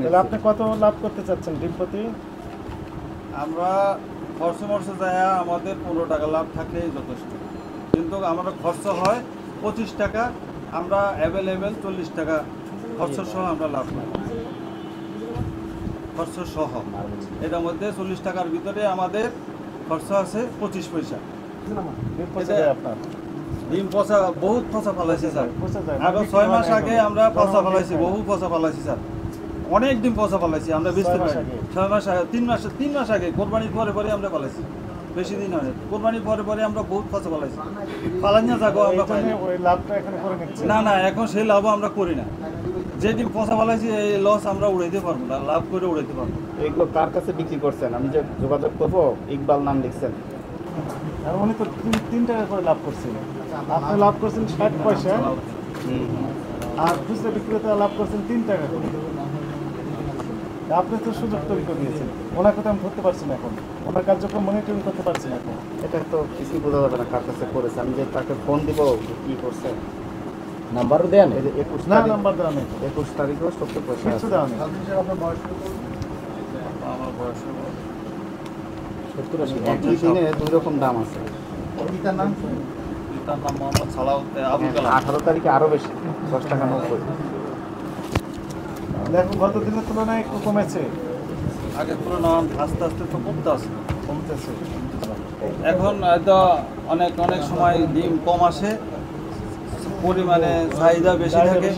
তাহলে আপনি কত লাভ করতে চাচ্ছেন ডিম প্রতি? আমরা খরচ যায় আমাদের 15 টাকা লাভ থাকলেই যথেষ্ট, কিন্তু আমাদের খরচ হয় 25 টাকা, আমরা অ্যাভেলেবেল 40 টাকা খরচ সহ আমরা লাভ করি। খরচ সহ এটার মধ্যে 40 টাকার ভিতরে আমাদের খরচ আছে 25 পয়সা। আপনার ডিম পচা বহুত পচা ফেলাইছি স্যার। আরো 6 মাস আগে আমরা পচা ফেলাইছি, বহু পচা ফেলাইছি স্যার, অনেক ডিম পচা ফেলাইছি আমরা বেচতে পারি। 6 মাস আগে, 3 মাস আগে কোরবানির পরে আমরা ফেলাইছি, বেশি দিন হয় কোরবানির পরে আমরা বহুত পচা ফেলাইছি। ফালাইনা জাগো আমরা পাই ওই লাভটা এখানে করে নিচ্ছি না, এখন সেই লাভ আমরা করি না। যে ডিম পচা ফেলাইছি এই লস আমরা উড়াইতে পারবো না, লাভ করে উড়াইতে পারবো। এগুলো কার কাছে বিক্রি করছেন? আমি যে যোগাযোগ করবো, ইকবাল নাম লিখছেন। আর উনি তো 3 টাকা করে লাভ করছেন, আপনি লাভ করছেন 60 পয়সা, আর খুচরা বিক্রেতা লাভ করছেন 3 টাকা করে। আপনি তো সুযোগ তৈরি করে দিয়েছেন, ওনাকে তো আমি ধরতে পারছি না এখন, ওনার কার্যক্রম মনিটরিং করতে পারছি না এখন। এটা তো কিছু বোঝা যাবে না কার কাছে করেছে। আমি যে তাকে ফোন দিব কি করছে, নাম্বারও দেন? এই যে 21 না, তারিখ, নাম্বার দেওয়া নেই, 21 তারিখেও 70 পয়সা কিছু আছে। দেওয়া নেই। আমার বয়স 70-80 একই দিনে দুই রকম দাম আছে। পিতার নাম মোহাম্মদ সালাউদ্দিন আবুল কালাম। 18 তারিখে আরো বেশি, 10 টাকা 90। দেখো গত দিনের তুলনায় একটু কমেছে, আগে পুরো আস্তে আস্তে তো কমতে আসে, কমতেছে। এখন হয়তো অনেক সময় ডিম কম আসে, পরিমাণে চাহিদা বেশি থাকে,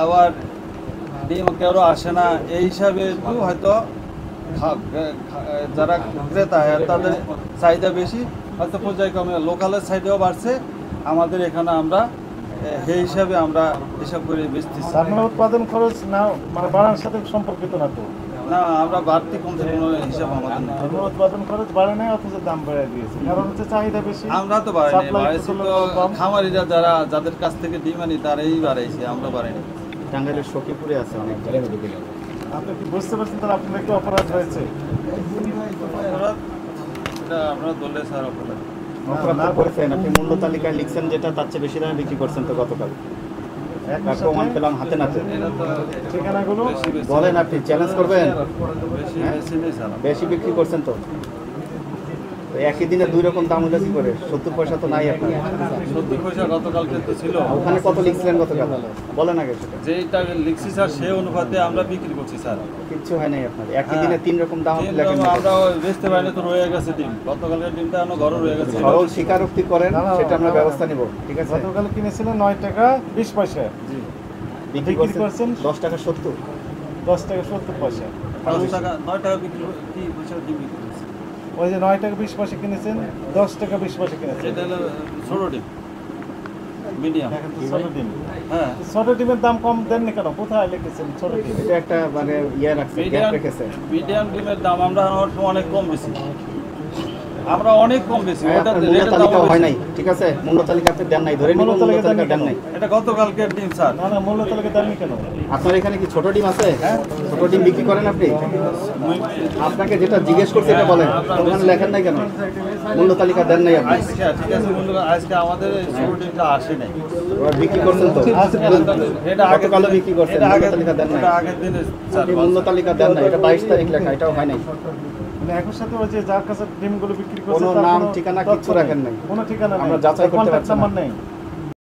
আবার ডিম কেউ আসে না, এই হিসাবে একটু হয়তো যারা ক্রেতা তাদের চাহিদা বেশি, হয়তো পর্যায়ক্রমে লোকালের সাইডেও বাড়ছে। আমাদের এখানে আমরা সেই হিসাবে আমরা হিসাব করে বেচতেছি। আপনার উৎপাদন খরচ না মানে বাড়ার সাথে সম্পর্কিত না তো? না, আমরা বাড়তি কমতে কোনো হিসাব আমাদের নেই। আপনার উৎপাদন খরচ বাড়ে নাই, অথচ দাম বেড়ে দিয়েছে, কারণ হচ্ছে চাহিদা বেশি। আমরা তো বাড়াইনি, Supply বাড়াইছি তো কম। খামারিরা যাদের কাছ থেকে ডিম আনি তারাই বাড়াইছে, আমরা বাড়াইনি। টাঙ্গাইলের সখীপুরে আছে অনেক। আপনি কি বুঝতে পারছেন তাহলে আপনার একটু অপরাধ হয়েছে? এটা আমরা দলে স্যার অপরাধ। অপরাধ তো করেছেন, আপনি মূল্য তালিকায় লিখছেন যেটা তার চেয়ে বেশি দামে বিক্রি করছেন তো গতকাল। একই তার সাথে প্রমাণ পেলাম হাতে নাতে। এটা তো ঠিকানাগুলো বেশি বলেন, আপনি চ্যালেঞ্জ করবেন? বেশি নেই স্যার। বেশি বিক্রি করছেন তো। তো একই দিনে দুই রকম দাম হলে কি করে? 70 পয়সা তো নাই আপনার। 70 পয়সা গতকালকে তো ছিল। ওখানে কত লিখছিলেন গতকাল? বলেন আগে সেটা। যেইটা লিখছি স্যার সেই অনুপাতে আমরা বিক্রি করছি স্যার। কিচ্ছু হয় নাই আপনার। একই হ্যাঁ। দিনে 3 রকম দাম ডিম লেখেন। তো আমরা বেচতে পারিনি তো রয়ে গেছে ডিম। গতকালকের ডিমটা এখনো ঘরে রয়ে গেছে। সরল স্বীকারোক্তি করেন, সেটা আমরা ব্যবস্থা নিব। ঠিক আছে? গতকাল কিনেছিলেন 9 টাকা 20 পয়সা, বিক্রি করছেন 10 টাকা 70। 10 টাকা 70 পয়সা। 9 টাকা বিক্রি কি পয়সা ডিম বিক্রি করছি। ওই যে 9 টাকা 20 পয়সা কিনেছেন, 10 টাকা 20 পয়সা কিনেছেন। এটা হলো ছোট ডিম, মিডিয়াম। দেখেন তো ছোট ডিম। হ্যাঁ, ছোট ডিমের দাম কম দেননি কেন? কোথায় লিখেছেন ছোট ডিম? এটা একটা মানে রাখছে, গ্যাপ রেখেছে। মিডিয়াম ডিমের দাম আমরা অনেক কম বেশি, আমরা অনেক কম বেশি। ওটা আপনার মূল্য রেটের দাম তালিকা হয় বেশি। নাই। ঠিক আছে? মূল্য তালিকা আপনি দেন নাই, ধরে নিব মূল্য মূল্য তালিকা তালিকা দেন দেননি নাই। এটা গতকালকের ডিম স্যার। না, মূল্য তালিকা দেননি কেন? আপনার এখানে কি ছোট ডিম আছে? ছোট ডিম বিক্রি করেন আপনি? আপনাকে যেটা জিজ্ঞেস করছি এটা বলেন, ওখানে লেখেন নাই কেন? মূল্য তালিকা দেন নাই আপনি। আজকে ঠিক আছে, আজকে আমাদের এই ছোট ডিমটা আসে নাই। ওরা বিক্রি করছেন তো? এটা আগে গতকালও বিক্রি করছেন, এটা মূল্য আগে তালিকা দেন নাই। এটা আগের দিনে স্যার। আপনি মূল্য তালিকা দেন নাই, এটা 22 তারিখ লেখা, এটাও হয় নাই। মানে একই সাথে ওই যে যার কাছে ডিমগুলো বিক্রি করছে কোনো তার নাম কোনো ঠিকানা তথ্য কিচ্ছু নেই। রাখেন নাই। কোনো ঠিকানা নেই, আমরা যাচাই করতে কন্ট্যাক্ট পারছি না। নাম্বার নেই।